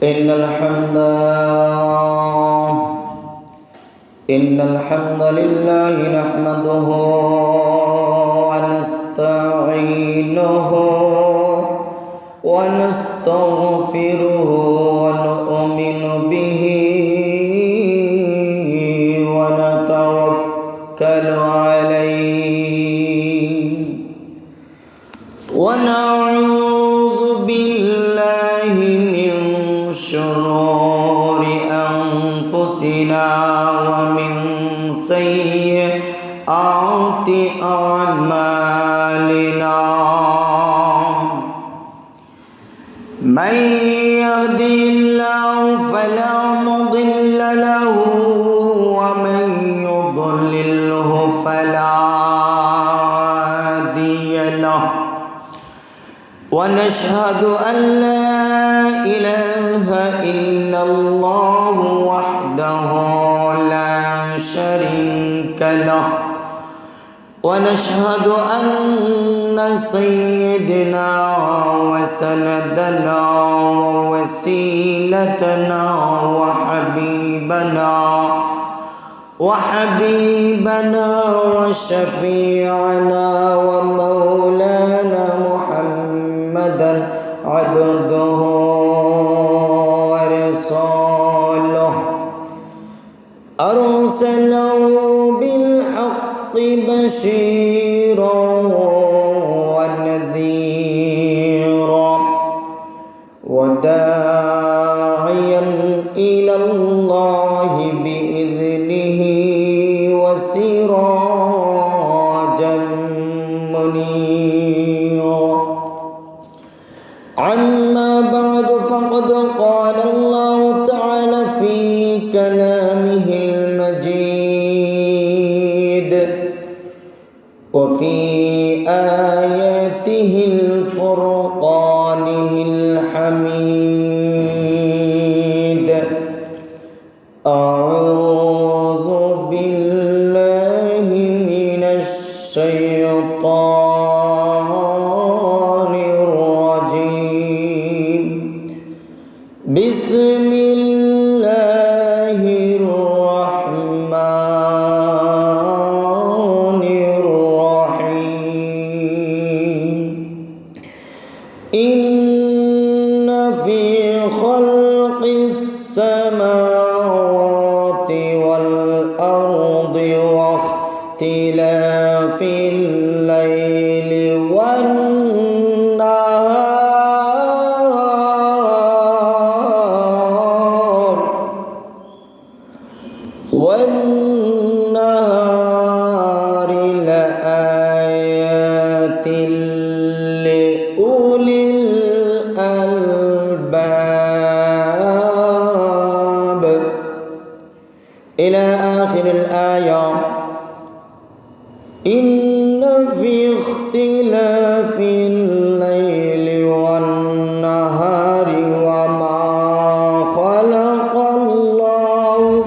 إن الحمد لله نحمده ونستعينه ونستغفره ونؤمن به ونتوكل عليه ونعوذ بالله من شرور أنفسنا ومن سيئات أعمالنا من يهده الله فلا مضل له ومن يضلله فلا هادي له ونشهد أن لا إله إلا الله وحده لا شريك له ونشهد أن سيدنا وسندنا ووسيلتنا وحبيبنا وشفيعنا ومولانا محمدا عبده ورسوله أرسله بالحق بشيرا ونذيرا وداعيا إلى الله بإذنه وسراجا منيرا أما بعد فقد قال الله تعالى في كلامه المجيد وفي آياته الفرقانه الحميد أعوذ بالله من الشيطان الرجيم بسم الله الرحمن الرحيم إن في خلق السماوات والأرض واختلاف الليل والنهار لآيات لأولي الألباب إلى آخر الآية. إن في اختلاف الليل والنهار وما خلق الله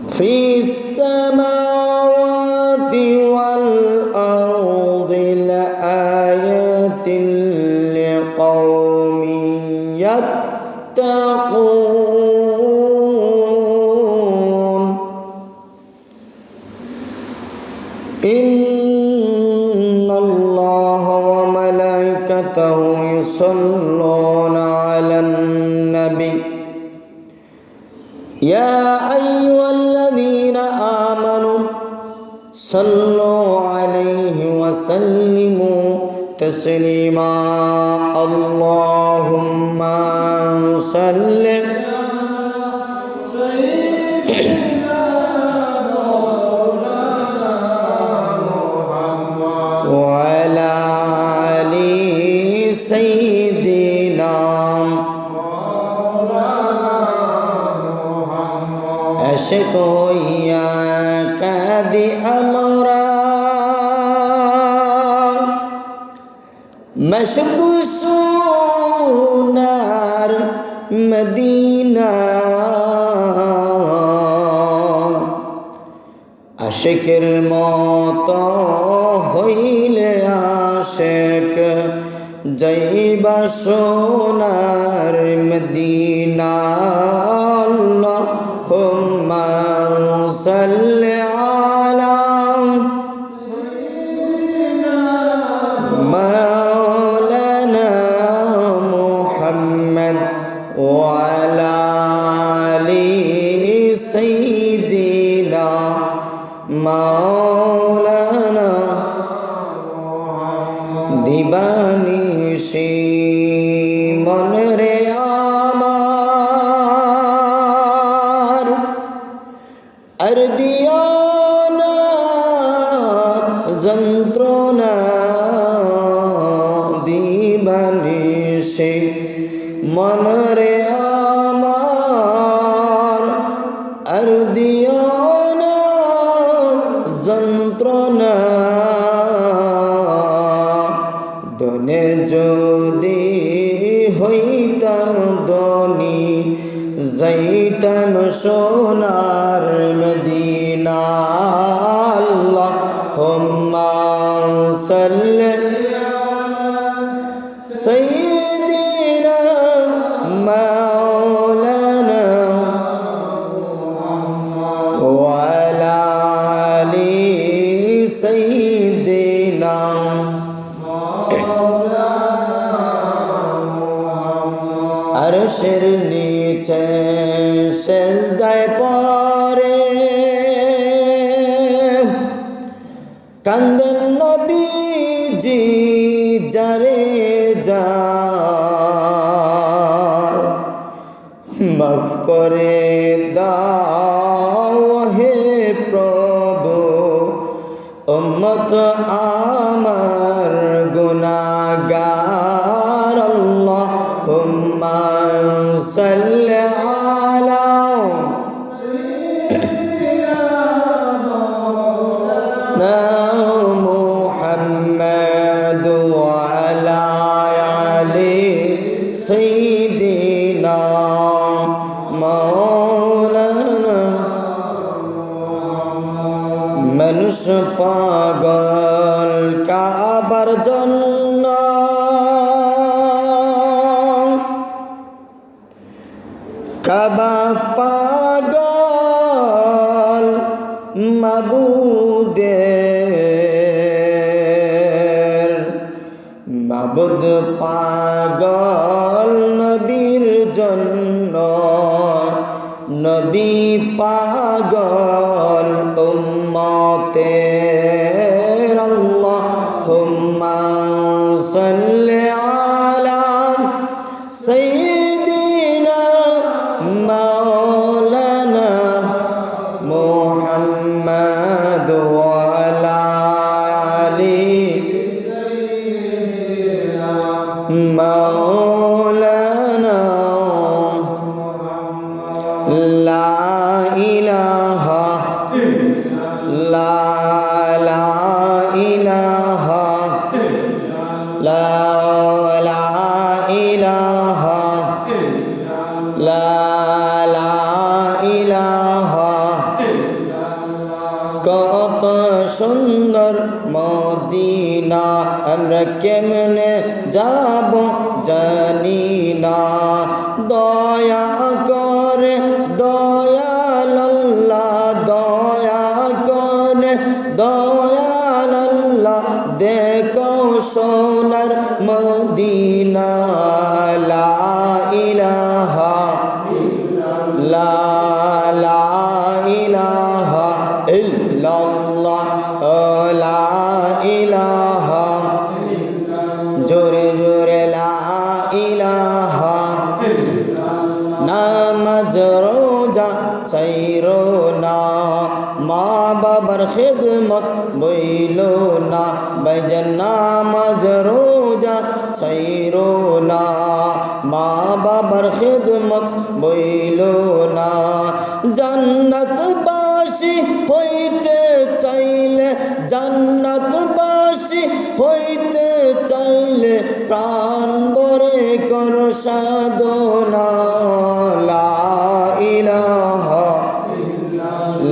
في السماوات والأرض لآيات لقوم يتقون. إن الله وملائكته يصلون على النبي يا أيها الذين آمنوا صلوا عليه وسلموا تسليما. اللهم صل وعلى آل سيدنا أشكو إياك بأمرا مشكو سونار مدينة আশিকের মতো হইলে আশেক যাইবা সোনার মদিনা আল্লাহুম্মা সাল্লি আলা মাওলানা মুহাম্মদ ওয়া আলা আলি সাইয়্যিদিনা মাওলানা দিবানিশি মনরে আমার আর দিও না যন্ত্রণা দিবানিশি মনরে আমার আর দিও না যন্ত্রণা দনে যদি হইতাম ধনী যাইতাম সোনার মদিনা আল্লাহুম্মা সাল্লি সাইয়্যিদিনা মাওলানা ওয়া আলা আলি সাইয়্যিদিনা আরশের নিচে সেজদায় পড়ে কান্দেন নবীজি যারে যার মাফ করে দাও হে প্রভু উম্মত আমার গুনাহগার আল্লাহুম্মা সাল্লি আলা মুহাম্মদ ওয়া আলা আলি সাইয়্যিদিনা মাওলানা মানুষ পাগল কাবার জন্য কাবা পাগল মাবুদের মাবুদ পাগল নবীর জন্য নবী পাগল উম্মতের আল্লাহুম্মা সাল্লি আলা সাইয়্যিদিনা মাওলানা মুহাম্মদ ওয়া আলা আলি মাওলানা লা ইলাহা লা ইলাহা লা ইলাহা লা ইলাহা কত সুন্দর মদিনা আমরা কেমনে যাব জানি না দয়া করে দয়াল আল্লাহ দয়া করে দয়াল আল্লাহ দেখো সোনার মদিনা লা ইলাহা লা ইলাহা ইল্লাল্লাহ লা ইলাহা জোরে জোরে লা ইলাহা নামাজ রোজা ছাইরো না মা বাবার খিদমত বইলো না বাইজান নামাজ রোজা ছাইরো না মা বাবার খিদমত বইলো না জান্নাতবাসী হইতে চাইলে জান্নাতবাসী হইতে চাইলে প্রাণ ভরে কর সাধনা লা ইলাহা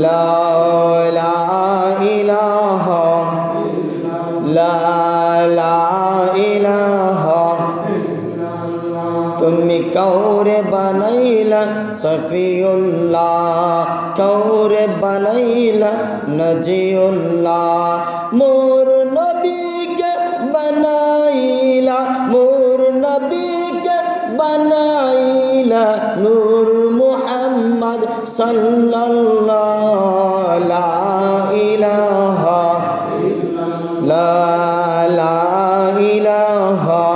লা ইলাহা লা ইলাহা তুমি কাউরে বানাইলা সফিউল্লাহ, কাউরে বানাইলা নজিউল্লাহ, মোর নবীকে বানাইলা, মোর নবীকে বানাইলা নূর মুহাম্মদ সাল্লাল্লাহু লা ইলাহা লা ইলাহা।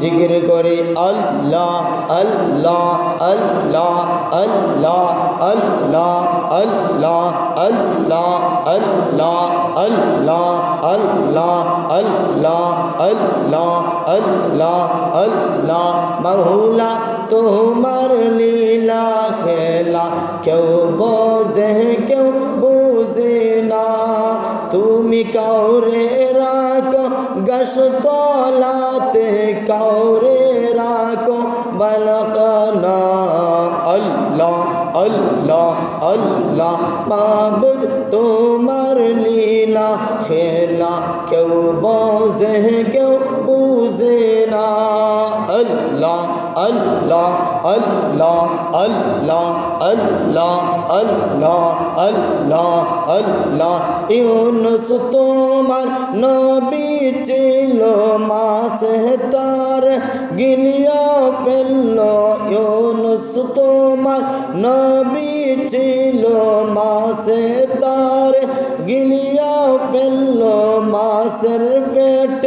জিকির করে আল্লাহ আল্লাহ আল্লাহ আল্লাহ আল্লাহ আল্লাহ আল্লাহ আল্লাহ আল্লাহ আল্লাহ আল্লাহ আল্লাহ আল্লাহ আল্লাহ। মাওলা তোমার লীলা খেলা কেউ বোঝে কেউ বুঝে না, তুমি কাউরে রাখো গাছতলাতে, কাউরে রাখো বালখানা। আল্লাহ আল্লাহ আল্লাহ মাবুদ তোমার লীলা খেলা কেউ বোঝে কেউ বুঝে না। আল্লাহ আল্লাহ আল্লাহ আল্লাহ আল্লাহ আল্লাহ আল্লাহ আল্লাহ। ইউনুস তোমার নবী ছিল, মাছে তার গিলিয়া ফেলল। ইউনুস তোমার নবী ছিল, মাছে তার গিলিয়া ফেলল। মাছের পেট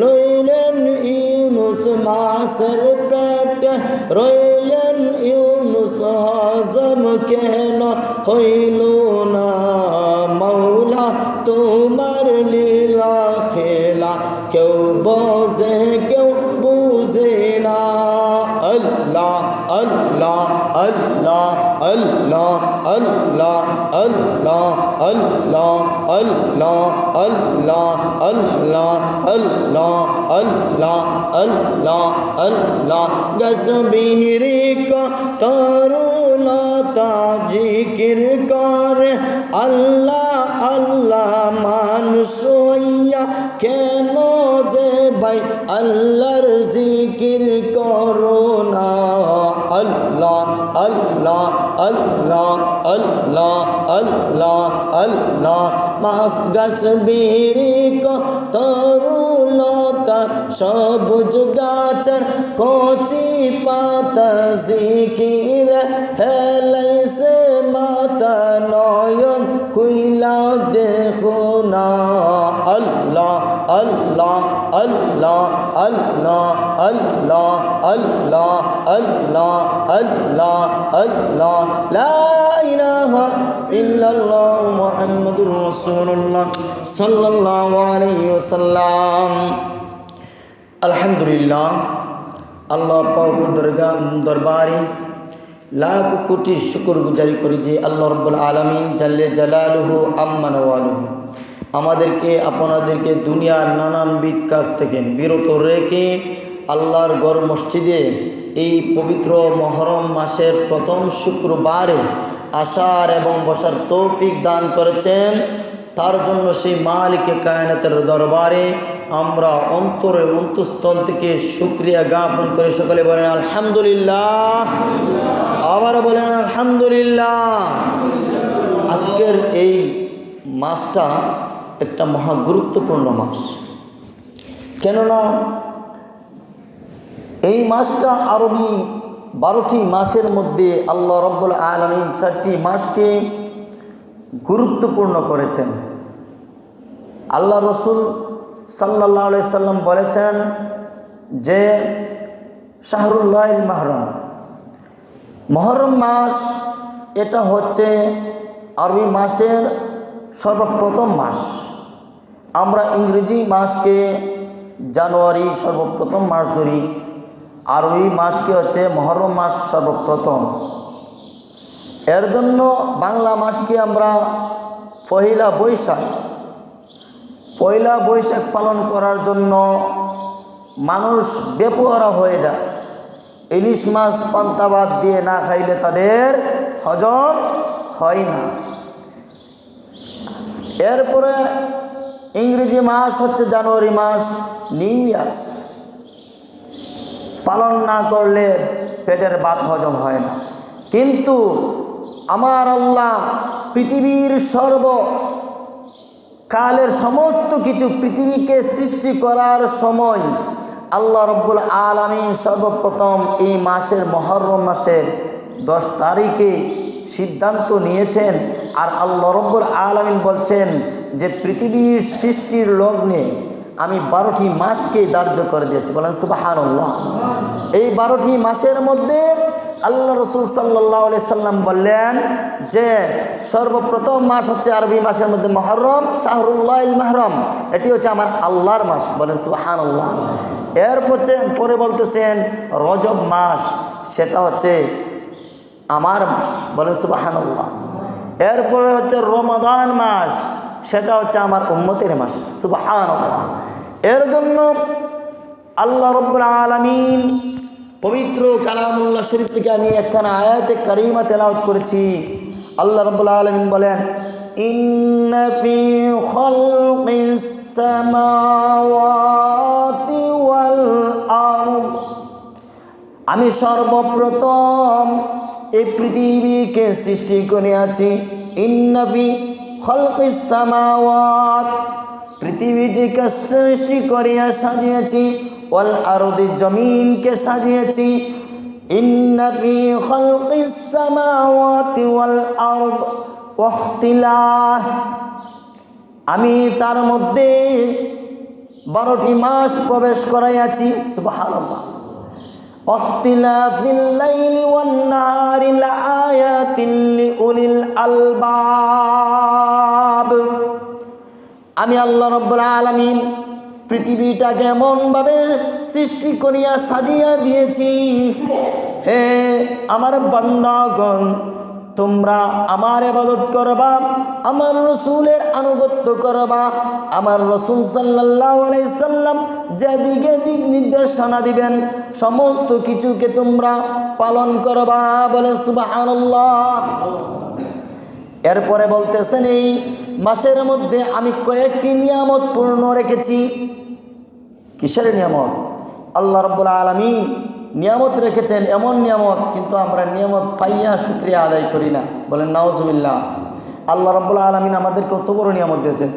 লইলেন ইউনুস, মাছের পেট রইলেন ইউনুস, হজম কেন হইল না। মাওলা তোমার লীলা খেলা কেউ বোঝে কেউ বুঝে না। আল্লাহ আল্লাহ আল্লাহ আল্লাহ আল্লাহ আল্লাহ আল্লাহ আল্লাহ আল্লাহ আল্লাহ আল্লাহ আল্লাহ আল্লাহ আল্লাহ। গসবিহরি কো তরুলতা জিকির করে আল্লাহ আল্লাহ। মানুষ হইয়া কেন যে ভাই আল্লাহর জিকির করো না। আল্লাহ আল্লাহ আল্লাহ আল্লাহ আল্লাহ আল্লাহ। মাস গসবিহরি কো তরুলতা সবুজ গাছের কচি পাতা জিকির হেলাইছে মাতা, নয়ন খুইলা দেখো না। আল্লাহ আল্লাহ আল্লাহ আল্লাহ আল্লাহ আল্লাহ আল্লাহ আল্লাহ আল্লাহ। লা ইলাহা ইল্লাল্লাহ মুহাম্মাদুর রাসূলুল্লাহ সাল্লাল্লাহু আলাইহি ওয়াসাল্লাম। আলহামদুলিল্লাহ, আল্লাহ পাক দরবারে লাখ কোটি শুকর গুজারি করি যে আল্লাহ রাব্বুল আলামিন জাল্লে জালালুহু আম্মা নওয়ালুহু আমাদেরকে আপনাদেরকে দুনিয়ার নানানবিধ কাজ থেকে বিরত রেখে আল্লাহর ঘর মসজিদে এই পবিত্র মহরম মাসের প্রথম শুক্রবারে আসার এবং বসার তৌফিক দান করেছেন। তার জন্য সেই মালিকে কায়নাতের দরবারে আমরা অন্তরের অন্তঃস্থল থেকে শুকরিয়া জ্ঞাপন করে সকলে বলেন আলহামদুলিল্লাহ। আবার বলেন আলহামদুলিল্লাহ। আজকের এই মাসটা একটা মহা গুরুত্বপূর্ণ মাস, কেননা এই মাসটা আরবি 12টি মাসের মধ্যে আল্লাহ রাব্বুল আলামিন 4টি মাসকে গুরুত্বপূর্ণ করেছেন। আল্লাহ রসুল সাল্লাল্লাহু আলাইহি সাল্লাম বলেছেন যে শাহরুল্লাহিল মাহরম, মহরম মাস এটা হচ্ছে আরবি মাসের সর্বপ্রথম মাস। আমরা ইংরেজি মাসকে জানুয়ারি সর্বপ্রথম মাস ধরি, আরবি মাসকে হচ্ছে মহরম মাস সর্বপ্রথম। এর জন্য বাংলা মাসকে আমরা পয়লা বৈশাখ পালন করার জন্য মানুষ বেপরোয়া হয়ে যায়। ইলিশ মাছ পান্তা ভাত দিয়ে না খাইলে তাদের হজম হয় না। এরপরে ইংরেজি মাস হচ্ছে জানুয়ারি মাস, নিউ ইয়ার্স। পালন না করলে পেটের ভাত হজম হয় না। কিন্তু আমার আল্লাহ পৃথিবীর কালের সমস্ত কিছু পৃথিবীকে সৃষ্টি করার সময় আল্লাহ রব্বুল আলামিন সর্বপ্রথম এই মাসের মুহররম মাসের 10 তারিখে সিদ্ধান্ত নিয়েছেন। আর আল্লাহ রব্বুল আলামিন বলছেন যে পৃথিবীর সৃষ্টির লগ্নে আমি 12টি মাসকে ধার্য করে দিয়েছি। বলেন সুবহানাল্লাহ। এই 12টি মাসের মধ্যে আল্লাহ রসুল সাল্লাল্লাহু আলাইহি সাল্লাম বললেন যে সর্বপ্রথম মাস হচ্ছে আরবি মাসের মধ্যে মুহররম, শাহরুল্লাহিল মুহররম, এটি হচ্ছে আমার আল্লাহর মাস। বলেন সুবহানাল্লাহ। পরে বলতেছেন রজব মাস, সেটা হচ্ছে আমার মাস। বলেন সুবহানাল্লাহ। এরপরে হচ্ছে রমাদান মাস, সেটা হচ্ছে আমার উম্মতের মাস। সুবহানাল্লাহ। এর জন্য আল্লাহ রাব্বুল আলামিন পবিত্র কালামুল্লাহ শরীফ থেকে আমি একখানা আয়াতে কারিমা তেলাওয়াত করেছি। আল্লাহ রাব্বুল আলামিন বলেন, ইন্না ফি খালকিস সামাওয়াতি ওয়াল আরদ, আমি সর্বপ্রথম এই পৃথিবীকে সৃষ্টি করিয়াছি। ইন্না ফি খালকিস সামাওয়াত, পৃথিবীটিকে সৃষ্টি করিয়া সাজিয়েছি। ওয়াল আরদি, জমিনকে সাজিয়েছি। ইন্না ফি খালকিস সামাওয়াতি ওয়াল আরদ ওয়াখতিলাফ, আমি তার মধ্যে 12টি মাস প্রবেশ করাইয়াছি। সুবহানাল্লাহ। ওয়াখতিলাফিল লাইলি ওয়ান নাহারি লাআয়াতিন লিউলিল আলবাব, আমি আল্লাহ রাব্বুল আলামিন পৃথিবীটাকে এমনভাবে সৃষ্টি করিয়া সাজিয়া দিয়েছি, হে আমার বান্দাগণ, তোমরা আমার ইবাদত করবা, আমার রসুলের আনুগত্য করবা। আমার রসুল সাল্লাল্লাহু আলাইহি সাল্লাম যেদিকে দিক নির্দেশনা দিবেন সমস্ত কিছুকে তোমরা পালন করবা। বলে সুবহানাল্লাহ। এরপরে বলতেছেন এই মাসের মধ্যে আমি কয়েকটি নিয়ামত পূর্ণ রেখেছি। কিসের নিয়ামত? আল্লাহ রাব্বুল আলামিন নিয়ামত রেখেছেন, এমন নিয়ামত, কিন্তু আমরা নিয়ামত পাইয়া শুকরিয়া আদায় করি না। বলেন নাউজুবিল্লাহ। আল্লাহ রাব্বুল আলামিন আমাদের কত বড় নিয়ামত দিয়েছেন।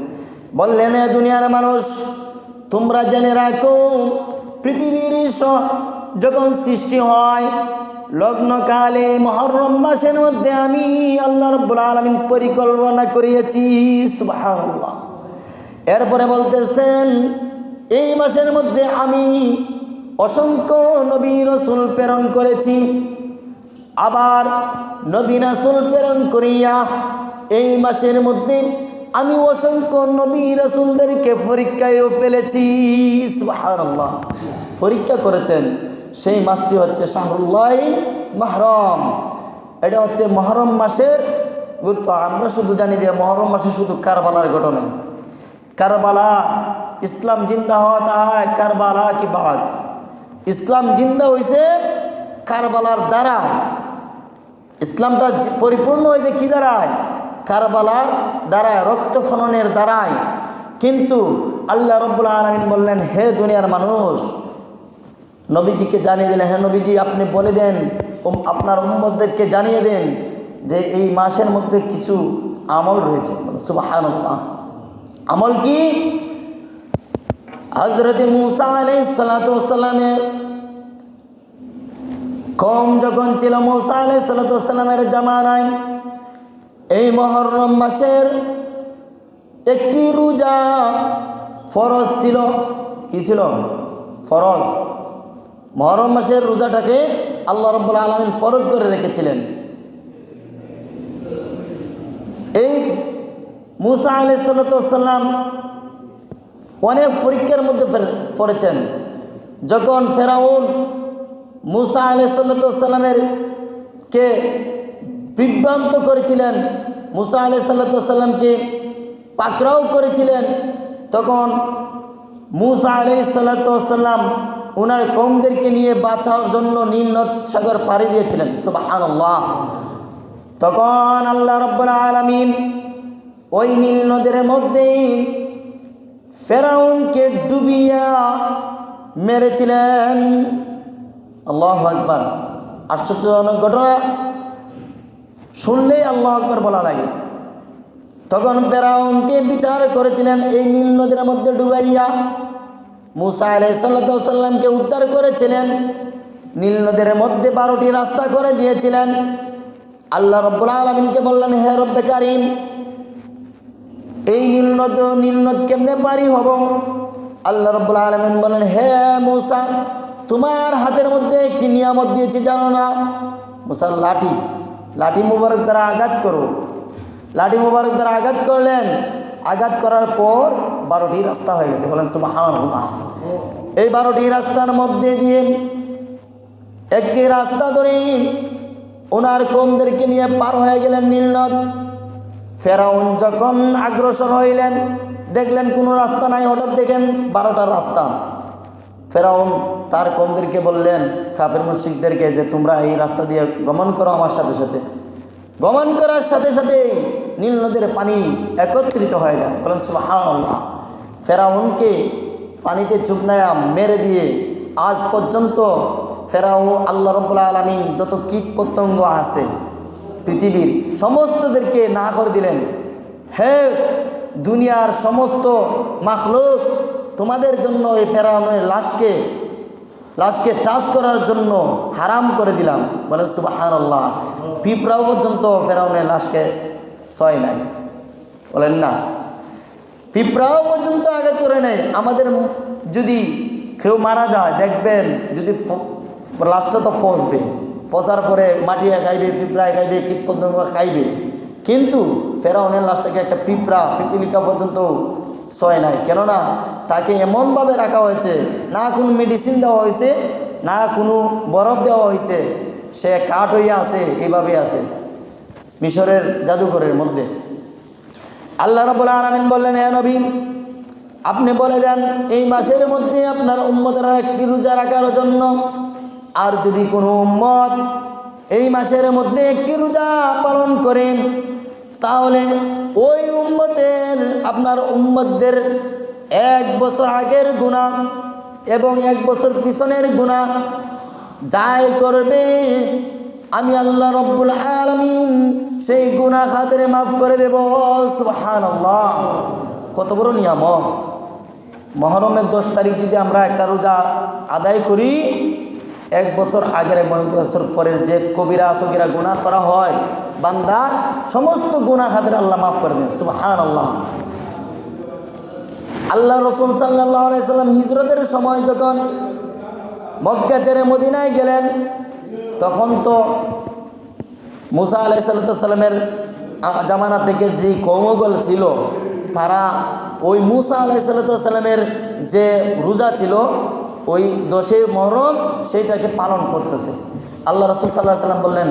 বললেন, এ দুনিয়ার মানুষ, তোমরা জেনে রাখো, পৃথিবীর যখন সৃষ্টি হয় লগ্নকালে মুহররম মাসের মধ্যে আমি আল্লাহ রাব্বুল আলামিন পরিকল্পনা করিয়েছি। সুবহানাল্লাহ। এরপরে বলতেছেন এই মাসের মধ্যে আমি অসংখ্য নবী রাসূল প্রেরণ করেছি। আবার নবী রাসূল প্রেরণ করিয়া এই মাসের মধ্যে আমি অসংখ্য নবী রাসূলদেরকে পরীক্ষায়ও ফেলেছি। সুবহানাল্লাহ। পরীক্ষা করেছেন। সেই মাসটি হচ্ছে শাহরুল্লাহিল মুহররম। এটা হচ্ছে মুহররম মাসের গুরুত্ব। আমরা শুধু জানি যে মুহররম মাসে শুধু কারবালার ঘটনা। কারবালা, ইসলাম জিন্দা হওয়া হয় কারবালা কি বাদ। ইসলাম জিন্দা হয়েছে কারবালার দ্বারায়। ইসলামটা পরিপূর্ণ হয়েছে কি দ্বারায়? কারবালার দ্বারায়, রক্তক্ষরণের দ্বারায়। কিন্তু আল্লাহ রাব্বুল আলামিন বললেন, হে দুনিয়ার মানুষ, নবীজিকে জানিয়ে দিলেন, হে নবীজি আপনি বলে দেন, আপনার উম্মতদেরকে জানিয়ে দেন যে এই মাসের মধ্যে কিছু আমল রয়েছে। সুবহানাল্লাহ। আমল কি? হযরত মূসা আলাইহিস সালাতু ওয়াস সালামের কওম যখন ছিল, মূসা আলাইহিস সালাতু ওয়াস সালামের জামানায় এই মুহররম মাসের একটি রোজা ফরজ ছিল। কি ছিল? ফরজ। মুহররম মাসের রোজাটাকে আল্লাহ রাব্বুল আলামিন ফরজ করে রেখেছিলেন। এই মূসা আলাইহিস সালাতু ওয়াস সালাম অনেক পরীক্ষার মধ্যে পড়েছেন। যখন ফেরাউন মূসা আলাইহিস সালাতু ওয়াস সালামের কে বিভ্রান্ত করেছিলেন, মূসা আলাইহিস সালাতু ওয়াস সালামকে পাকড়াও করেছিলেন, তখন মূসা আলাইহিস সালাতু ওয়াস সালাম ওনার কওমদেরকে নিয়ে বাঁচার জন্য নীল নদ সাগর পাড়ি দিয়েছিলেন। সুবহানাল্লাহ। তখন আল্লাহ রাব্বুল আলামিন ওই নীল নদের মধ্যে ফেরাউনকে ডুবিয়া মেরেছিলেন। আল্লাহু আকবার। আশ্চর্যজনক ঘটনা, শুনলেই আল্লাহু আকবার বলা লাগে। তখন ফেরাউনকে বিচার করেছিলেন এই নীল নদীর মধ্যে ডুবাইয়া। মুসা আলাইহিস সালামকে উদ্ধার করেছিলেন, নীল নদীর মধ্যে 12টি রাস্তা করে দিয়েছিলেন। আল্লাহ রাব্বুল আলামিনকে বললেন, হে রব্বে কারীম, এই নীল নদ কেমনে পারি হব? আল্লাহ রাব্বুল আলামিন বলেন, হে মুসা, তোমার হাতের মধ্যে একটি নিয়ামত দিয়েছি, জানো না? মুসা লাঠি মুবারক দ্বারা আঘাত করো। লাঠি মুবারক দ্বারা আঘাত করলেন। আঘাত করার পর 12টি রাস্তা হয়ে গেছে। বলেন সুবহানাল্লাহ। এই 12টি রাস্তার মধ্যে দিয়ে একটি রাস্তা ধরে ওনার কওমদেরকে নিয়ে পার হয়ে গেলেন নীল নদ। ফেরাউন যখন অগ্রসর হইলেন, দেখলেন কোনো রাস্তা নাই। হঠাৎ দেখেন 12টা রাস্তা। ফেরাউন তার কওমদেরকে বললেন, কাফের মুশরিকদেরকে, যে তোমরা এই রাস্তা দিয়ে গমন করো। আমার সাথে সাথে গমন করার সাথে সাথে নীল নদের পানি একত্রিত হয়ে যায়। বলেন সুবহানাল্লাহ। ফেরাউনকে পানিতে চুবনায়া মেরে দিয়ে আজ পর্যন্ত ফেরাউন, আল্লাহ রাব্বুল আলামিন যত কীট পতঙ্গ আছে পৃথিবীর সমস্তদেরকে না করে দিলেন। হে দুনিয়ার সমস্ত মাখলুক, তোমাদের জন্য এই ফেরাউনের লাশকে টাচ করার জন্য হারাম করে দিলাম। বলেন সুবহানাল্লাহ। পিঁপড়াও পর্যন্ত ফেরাউনের লাশকে ছয় নাই। বলেন না, পিঁপড়াও পর্যন্ত আঘাত করে নেয়। আমাদের যদি কেউ মারা যায়, দেখবেন যদি লাশটা তো ফসবে, ফসার পরে মাটি খাইবে, পিঁপড়ায় খাইবে, কীটপতঙ্গ খাইবে। কিন্তু ফেরাউনের লাশটাকে একটা পিপিলিকা পর্যন্ত ছয় নাই। কেননা তাকে এমনভাবে রাখা হয়েছে, না কোনো মেডিসিন দেওয়া হয়েছে, না কোনো বরফ দেওয়া হয়েছে, সে কাঠ হইয়া আছে, এইভাবে আছে মিশরের জাদুঘরের মধ্যে। আল্লাহ রাব্বুল আলামিন বললেন, হে নবী, আপনি বলে দেন এই মাসের মধ্যে আপনার উম্মতেরা একটি রোজা রাখার জন্য। আর যদি কোনো উম্মত এই মাসের মধ্যে একটি রোজা পালন করেন, তাহলে ওই আপনার উম্মতদের 1 বছর আগের গুনাহ এবং 1 বছর পিছনের গুনাহ যাই করবে, আমি আল্লাহ রাব্বুল আলামিন সেই গুনাহ খাতিরে মাফ করে দেব। সুবহানাল্লাহ। কত বড় নিয়ামত! মুহররমের 10 তারিখ যদি আমরা একটা রোজা আদায় করি, 1 বছর আগের এবং 1 বছর পরের যে কবিরা সগীরা গুনাহ করা হয়, বান্দার সমস্ত গুনাহ খাতিরে আল্লাহ মাফ করে দেন। সুবহানাল্লাহ। আল্লাহ রাসূল সাল্লাল্লাহু আলাইহি সাল্লাম হিজরতের সময় যখন মক্কা ছেড়ে মদিনায় গেলেন, তখন তো মুসা আলাইহিস সালামের জামানা থেকে যে কওমগুল ছিল, তারা ওই মুসা আলাইহিস সালামের যে রোজা ছিল, ওই 10 মুহররম সেইটাকে পালন করতেছে। আল্লাহ রাসূল সাল্লাল্লাহু আলাইহি সাল্লাম বললেন,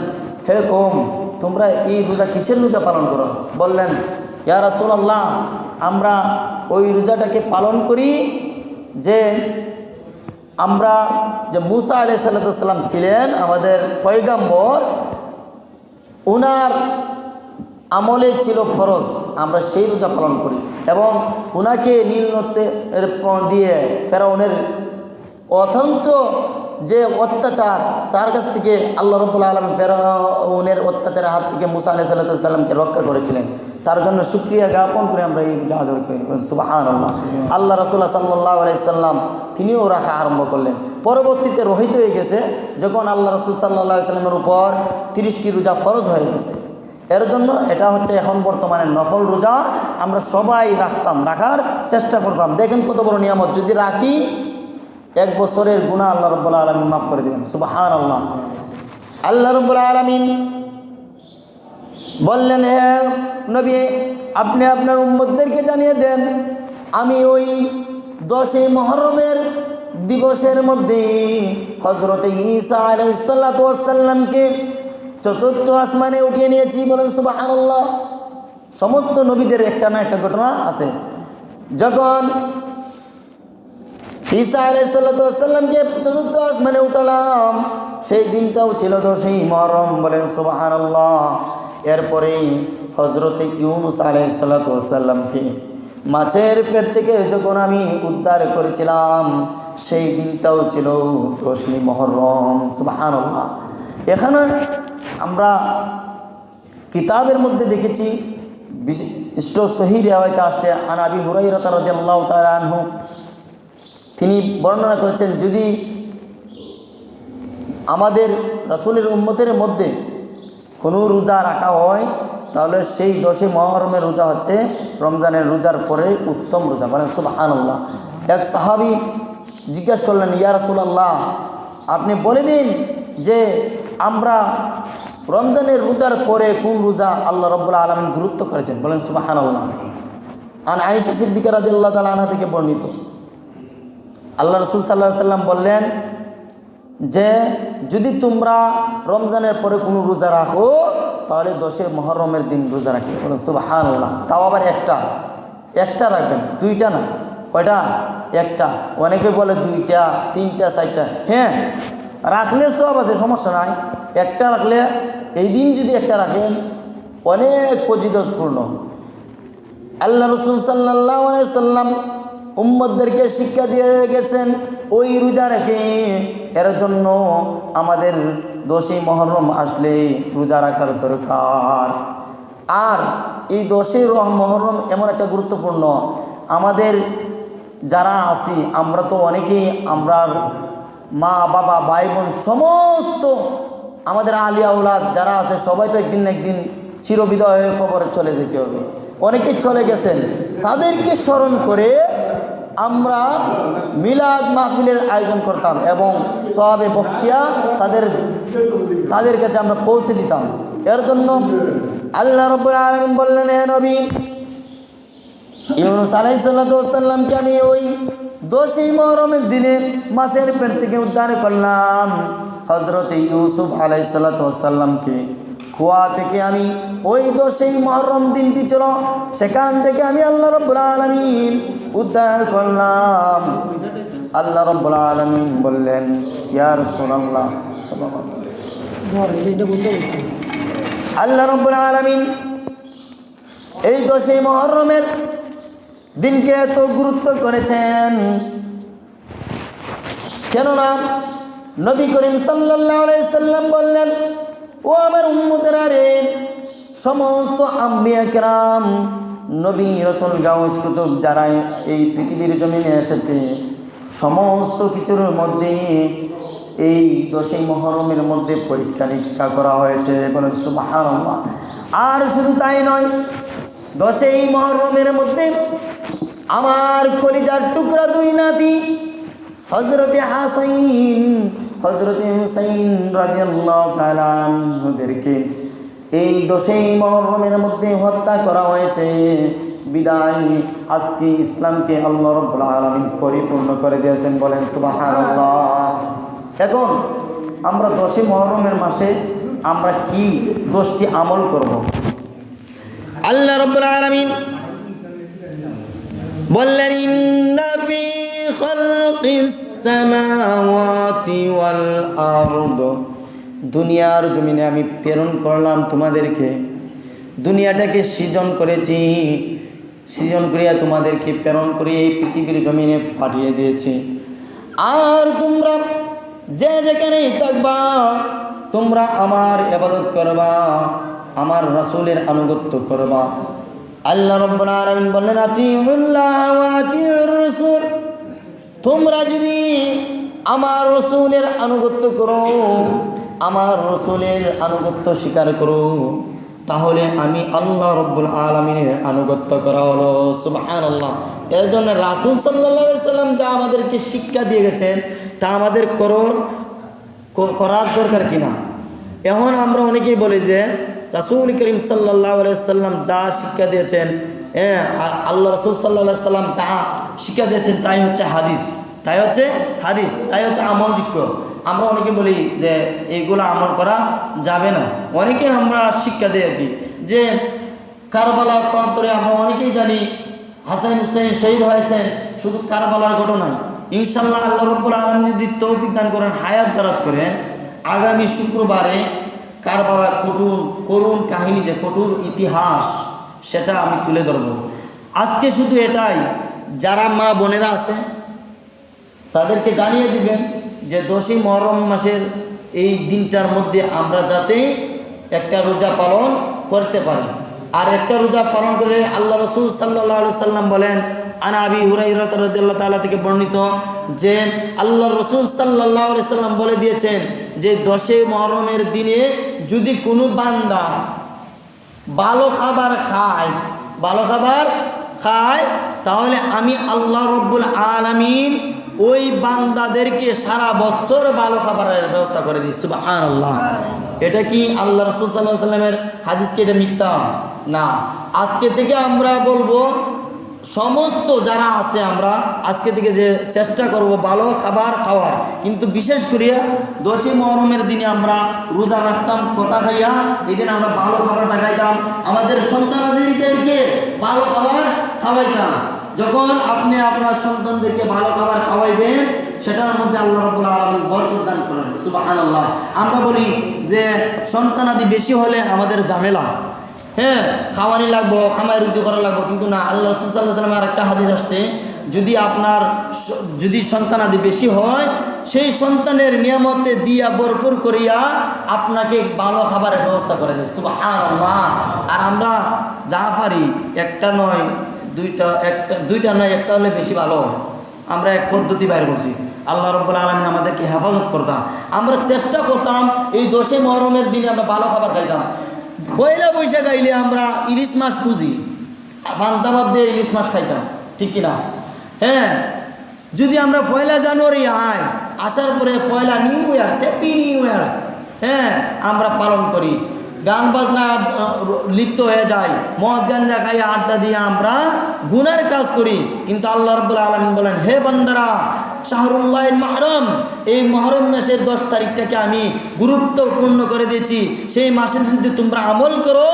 হে কওম, তোমরা এই রোজা কিসের রোজা পালন করো? বললেন, ইয়া রাসূলুল্লাহ, আমরা ওই রোজাটাকে পালন করি যে আমরা যে মুসা আলাইহিস সালাম ছিলেন আমাদের পয়গম্বর, ওনার আমলে ছিল ফরজ, আমরা সেই রোজা পালন করি। এবং ওনাকে নীল নদের দিয়ে ফেরাউনের অত্যন্ত যে অত্যাচার, তার কাছ থেকে আল্লাহ রাব্বুল আলামিন ফেরাউনের অত্যাচারের হাত থেকে মুসা আলাইহিস সালামকে রক্ষা করেছিলেন। তার জন্য শুকরিয়া জ্ঞাপন করে আমরা এই রোজা আদায় করি। সুবহানাল্লাহ। আল্লাহ রাসূল সাল্লাল্লাহু আলাইহি সাল্লাম তিনিও রাখা আরম্ভ করলেন। পরবর্তীতে রহিত হয়ে গেছে যখন আল্লাহ রাসূল সাল্লাল্লাহু আলাইহি সাল্লামের উপর 30টি রোজা ফরজ হয়ে গেছে। এর জন্য এটা হচ্ছে এখন বর্তমানে নফল রোজা আমরা সবাই রাখার চেষ্টা করতাম। দেখেন কত বড় নিয়ামত! যদি রাখি 1 বছরের গুনাহ আল্লাহ রাব্বুল আলামিন মাফ করে দিবেন। সুবহানাল্লাহ। আল্লাহ রাব্বুল আলামিন বললেন, হে নবী, আপনি আপনার উম্মতদেরকে জানিয়ে দেন, আমি ওই 10 মুহররমের দিবসের মধ্যে হযরত ঈসা আলাইহিস সালাতু ওয়াস সালামকে চতুর্থ আসমানে উঠিয়ে নিয়েছি। বলেন সুবহানাল্লাহ। সমস্ত নবীদের একটা না একটা ঘটনা আছে। যখন ঈসা আলাইহিস সালাতু ওয়াস সালামকে চতুর্থ আসমানে উঠালাম, সেই দিনটাও ছিল 10 মুহররম। বলেন সুবহানাল্লাহ। এরপরেই হযরত ইউনূস আলাইহিস সালাতু ওয়াস সালামকে মাছের পেট থেকে যখন আমি উদ্ধার করেছিলাম সেই দিনটাও ছিল 10ই মুহররম। সুবহানাল্লাহ। এখানে আমরা কিতাবের মধ্যে দেখেছি, বিশিষ্ট সহিহ রিওয়ায়াতে আসছে, আন আবি হুরায়রা রাদিয়াল্লাহু তাআলা আনহু, তিনি বর্ণনা করেছেন, যদি আমাদের রাসূলের উম্মতের মধ্যে কোনো রোজা রাখা হয় তাহলে সেই 10ই মুহররমের রোজা হচ্ছে রমজানের রোজার পরে উত্তম রোজা। বলেন সুবহানাল্লাহ। এক সাহাবী জিজ্ঞাসা করলেন, ইয়া রাসূলুল্লাহ, আপনি বলে দিন যে আমরা রমজানের রোজার পরে কোন রোজা আল্লাহ রাব্বুল আলামিন গুরুত্ব করেছেন। বলেন সুবহানাল্লাহ। আন আয়েশা সিদ্দিকা রাদিয়াল্লাহু তাআলা আনহা থেকে বর্ণিত, আল্লাহ রাসূল সাল্লাল্লাহু আলাইহি সাল্লাম বললেন যে যদি তোমরা রমজানের পরে কোনো রোজা রাখো তাহলে 10 মুহররমের দিন রোজা রাখবে। বলেন সুবহানাল্লাহ। তাও আবার একটা রাখবেন, দুইটা না। কয়টা? একটা। অনেকে বলে 2টা, 3টা, 4টা। হ্যাঁ, রাখলে সব আছে, সমস্যা নাই। একটা রাখলে, এই দিন যদি একটা রাখেন অনেক ফজিলতপূর্ণ। আল্লাহ রাসূল সাল্লাল্লাহু আলাইহি সাল্লাম উম্মতদেরকে শিক্ষা দিয়ে গেছেন ওই রোজা রেখে, এর জন্য আমাদের 10ই মুহররম আসলে রোজা রাখার দরকার। আর এই 10ই মুহররম এমন একটা গুরুত্বপূর্ণ, আমাদের যারা আছি আমরা তো অনেকেই, আমরা মা বাবা ভাই বোন সমস্ত আমাদের আলিয়া আওলাদ যারা আছে সবাই তো একদিন না একদিন চিরবিদায় হয়ে কবরে চলে যেতে হবে। অনেকেই চলে গেছেন, তাদেরকে স্মরণ করে আমরা মিলাদ মাহফিলের আয়োজন করতাম এবং সওয়াবে বখশিয়া তাদের কাছে আমরা পৌঁছে দিতাম। এর জন্য আল্লাহ রাব্বুল আলামিন বললেন, হে নবী, ইউনূস আলাইহিস সালাতু ওয়াস সালামকে আমি ওই 10ই মুহররমের দিনে মাছের পেট থেকে উদ্ধার করলাম। হযরত ইউসুফ আলাইহিস সালাতু ওয়াস সালামকে কুয়া থেকে আমি ওই 10ই মুহররম দিনটি ছিল, সেখান থেকে আমি আল্লাহ রাব্বুল আলামিন উদ্ধার করলাম। আল্লাহ রাব্বুল আলামিন বললেন, ইয়া রাসূলুল্লাহ সাল্লাল্লাহু আলাইহি ওয়াসাল্লাম, আল্লাহ রাব্বুল আলামিন এই 10ই মুহররমের দিনকে এত গুরুত্ব করেছেন কেননা নবী করিম সাল্লাল্লাহু আলাইহি সাল্লাম বললেন, ও আমার উম্মতেরা রে, সমস্ত আম্বিয়া কেরাম, নবী, রাসূল, গাউস, কুতুব যারা এই পৃথিবীর জমিনে এসেছে সমস্ত কিছুর মধ্যে এই 10ই মুহররমের মধ্যে পরীক্ষা নিরীক্ষা করা হয়েছে। বলেন সুবহানাল্লাহ। আর শুধু তাই নয়, 10ই মুহররমের মধ্যে আমার কলিজার টুকরা 2 নাতি হযরতে হাসাইন, হযরতে হুসাইন রাদিয়াল্লাহু তাআলা আনহুদেরকে এই 10ই মুহররমের মধ্যে হত্যা করা হয়েছে। বিদায় আজকে ইসলামকে আল্লাহ রাব্বুল আলামিন পরিপূর্ণ করে দিয়েছেন। বলেন সুবহানাল্লাহ। এখন আমরা 10ই মুহররমের মাসে আমরা কি 10টি আমল করব? আল্লাহ রাব্বুল আলামিন বললেন, ইন্না ফি খালকিস সামাওয়াতি ওয়াল আরদ, দুনিয়ার জমিনে আমি প্রেরণ করলাম তোমাদেরকে, দুনিয়াটাকে সৃজন করেছি, সৃজন করিয়া তোমাদেরকে প্রেরণ করে এই পৃথিবীর জমিনে পাঠিয়ে দিয়েছি। আর তোমরা যে যেখানেই থাকবা তোমরা আমার ইবাদত করবা, আমার রাসূলের আনুগত্য করবা। আল্লাহ রাব্বুল আলামিন বললেন, আতিউল্লাহ ওয়া আতিউর রাসূল, তোমরা যদি আমার রাসূলের আনুগত্য করো, আমার রাসূলের আনুগত্য স্বীকার করো, তাহলে আমি আল্লাহ রাব্বুল আলামিনের আনুগত্য করা হলো। সুবহানাল্লাহ। এর জন্য রাসূল সাল্লাল্লাহু আলাইহি সাল্লাম যা আমাদেরকে শিক্ষা দিয়ে গেছেন তা আমাদের করার দরকার কিনা। এখন আমরা অনেকেই বলি যে রাসূল করিম সাল্লাল্লাহু আলাইহি সাল্লাম যা শিক্ষা দিয়েছেন, আল্লাহ রাসূল সাল্লাল্লাহু আলাইহি সাল্লাম যা শিক্ষা দিয়েছেন তাই হচ্ছে হাদিস, তাই হচ্ছে আমলযোগ্য। আমরা অনেকে বলি যে এইগুলো আমল করা যাবে না। অনেকে আমরা শিক্ষা দিই আর কি, যে কারবালার প্রান্তরে আমরা অনেকেই জানি হাসান হুসাইন শহীদ হয়েছেন শুধু কারবালার ঘটনায়। ইনশাআল্লাহ আল্লাহ রাব্বুল আলামিন যদি তৌফিক দান করেন, হায়াত দারাজ করেন, আগামী শুক্রবারে কারবালার করুণ কাহিনী, যে কঠোর ইতিহাস, সেটা আমি তুলে ধরব। আজকে শুধু এটাই, যারা মা বোনেরা আছে তাদেরকে জানিয়ে দিবেন যে 10ই মুহররম মাসের এই দিনটার মধ্যে আমরা যাতে একটা রোজা পালন করতে পারি। আর একটা রোজা পালন করে আল্লাহ রাসূল সাল্লাল্লাহু আলাইহি সাল্লাম বলেন, আন আবি হুরায়রা রাদিয়াল্লাহু তাআলা থেকে বর্ণিত যে আল্লাহ রাসূল সাল্লাল্লাহু আলাইহি সাল্লাম বলে দিয়েছেন যে 10ই মুহররমের দিনে যদি কোনো বান্দা ভালো খাবার খায় তাহলে আমি আল্লাহ রব্বুল আলামিন ওই বান্দাদেরকে সারা বছর ভালো খাবারের ব্যবস্থা করে দিই। সুবহানাল্লাহ। এটা কি আল্লাহ রাসূল সাল্লাল্লাহু আলাইহি সাল্লামের হাদিস কি এটা মিথ্যা? না। আজকে থেকে আমরা বলবো সমস্ত যারা আছে আমরা আজকে থেকে যে চেষ্টা করব ভালো খাবার খাওয়ার, কিন্তু বিশেষ করে 10ই মুহররমের দিনে আমরা রোজা রাখতাম ফতা খাইয়া, এই দিন আমরা ভালো খাবারটা খাইতাম, আমাদের সন্তানাদেরকে ভালো খাবার খাওয়াইতাম। যখন আপনি আপনার সন্তানদেরকে ভালো খাবার খাওয়াইবেন সেটার মধ্যে আল্লাহ রাব্বুল আলামিন বরকত দান করেন। সুবহানাল্লাহ। আমরা বলি যে সন্তানাদি বেশি হলে আমাদের ঝামেলা, হ্যাঁ খাওয়ানি লাগবো, খামায় রুচি করা লাগবো, কিন্তু না, আল্লাহ রাসূল সাল্লাল্লাহু আলাইহি ওয়াসাল্লামের একটা হাদিস আসছে যদি সন্তানাদি বেশি হয় সেই সন্তানের নিয়ামতে দিয়া ভরপুর করিয়া আপনাকে ভালো খাবারের ব্যবস্থা করে দেয়। সুবহানাল্লাহ। আর আমরা যা পারি একটা নয় একটা হলে বেশি ভালো, আমরা এক পদ্ধতি বাইর করছি। আল্লাহ রাব্বুল আলামিন আমাদেরকে হেফাজত করতাম, আমরা চেষ্টা করতাম এই 10ই মুহররমের দিনে আমরা ভালো খাবার খাইতাম। পয়লা বৈশাখ আইলে আমরা ইলিশ মাছ খুঁজি, ফান্তাবাদ দিয়ে ইলিশ মাছ খাইতাম, ঠিক কিনা? হ্যাঁ, যদি আমরা পয়লা জানুয়ারি আসার পরে পয়লা new years, happy new years, হ্যাঁ আমরা পালন করি, গান বাজনা লিপ্ত হয়ে যায়, মদ গাঞ্জা খাই আড্ডা দিয়ে আমরা গুনার কাজ করি। কিন্তু আল্লাহ রাব্বুল আলামিন বলেন, হে বান্দারা, শাহরুল্লাহিল মুহররম, এই মুহররম মাসের 10 তারিখটাকে আমি গুরুত্বপূর্ণ করে দিয়েছি, সেই মাসের যদি তোমরা আমল করো,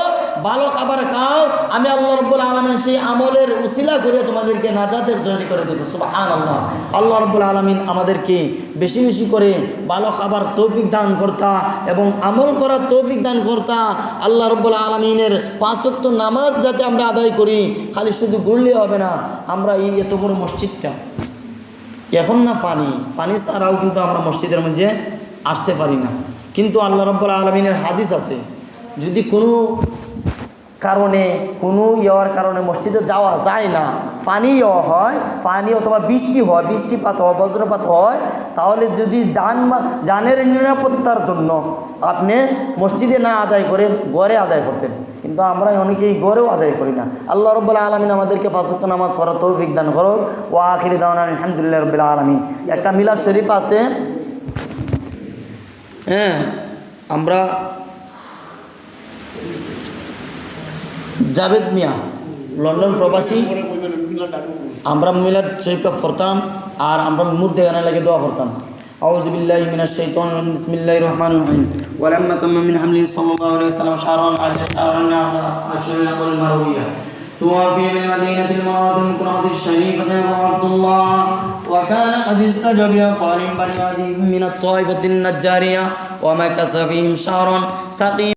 ভালো খাবার খাও, আমি আল্লাহ রাব্বুল আলামিন সেই আমলের উসিলা করে তোমাদেরকে নাজাতের জন্য করে দেব। সুবহানাল্লাহ। আল্লাহ রাব্বুল আলামিন আমাদেরকে বেশি বেশি করে ভালো খাবার তৌফিক দান করতা এবং আমল করার তৌফিক দান করতা। আল্লাহ রাব্বুল আলামিনের 5 ওয়াক্ত নামাজ যাতে আমরা আদায় করি, খালি শুধু ঘুরলে হবে না, আমরা এই এত বড় মসজিদটা এখন না পানি ছাড়াও কিন্তু আমরা মসজিদের মধ্যে আসতে পারি না। কিন্তু আল্লাহ রাব্বুল আলামিনের হাদিস আছে, যদি কোনো কারণে কোনো কারণে মসজিদে যাওয়া যায় না, পানি হয়, পানি অথবা বৃষ্টিপাত হয়, বজ্রপাত হয়, তাহলে যদি জানের নিরাপত্তার জন্য আপনি মসজিদে না আদায় করে ঘরে আদায় করতেন, কিন্তু আমরা অনেকেই ঘরেও আদায় করি না। আল্লাহ রাব্বুল আলামিন আমাদেরকে 5 ওয়াক্ত নামাজ পড়ার তৌফিক দান করুক। ওয়া আখিরি দাওয়ানা আলহামদুলিল্লাহি রাব্বিল আলামিন। একটা মিলাদ শরীফ আছে, হ্যাঁ আমরা জাভেদ মিয়া লন্ডন প্রবাসী, আমরা মিলাদ শরীফটা পড়তাম আর আমরা মুর্দে গানে লাগে দোয়া করতাম। আউযু বিল্লাহি মিনাশ শাইতানির রাজিম, বিসমিল্লাহির রহমানির রহিম। ওয়ালাম্মা তাম্মা মিন হামলি সাল্লাল্লাহু আলাইহি ওয়াসাল্লাম শাহরান আলা শাহরান আশরা ওয়াল মারওয়িয়া توفي بالمدينة المنورة المكرمة الشريفة عبد الله، وكان قد استجاب قال بني من الطائفة النجارية، ومكث فيهم شهرا سقيم